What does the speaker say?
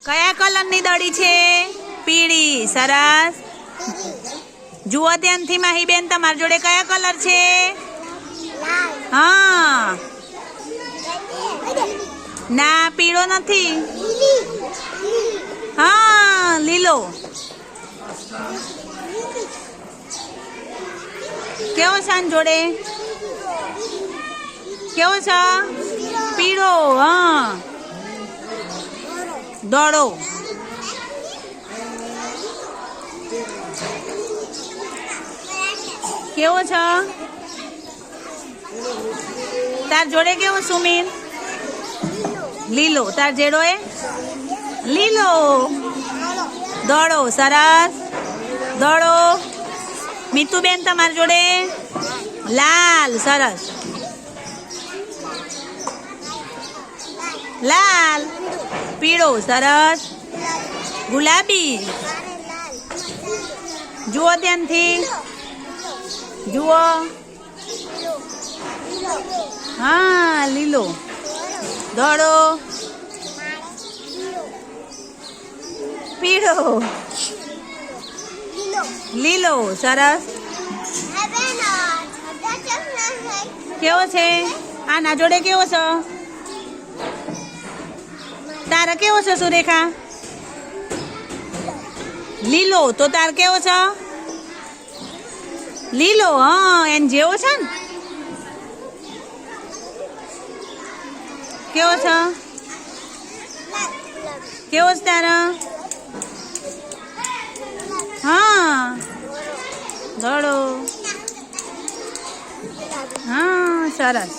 કયા કલરની દડી છે? પીળી. સરસ. જુઓ ધ્યાનથી માહીબેન, તમારી જોડે કયા કલર છે? હા. ના, પીળો નથી. હા, લીલો. કેવો છે આની જોડે? કેવો છે? પીળો. હા. દોડો. કેવો છે? તાર જોડે કેવો સુમીન? લીલો. તાર જેડો એ લીલો. દોડો. સરસ. દોડો. મીતુબેન, તમારી જોડે લાલ. સરસ. લાલ. પીળો. સરસ. ગુલાબી. જુઓ ધ્યાનથી. જુઓ. હા, લીલો. દોડો. પીળો. લીલો. સરસ. કેવો છે? આના જોડે કેવો છે? તારે કેવો છે સુરેખા? લીલો. તો તાર કેવો છે? લીલો. હા, એને જેવો છે ને. કેવો છે? કેવો છે તારા? હા. દોડો. હા, સરસ.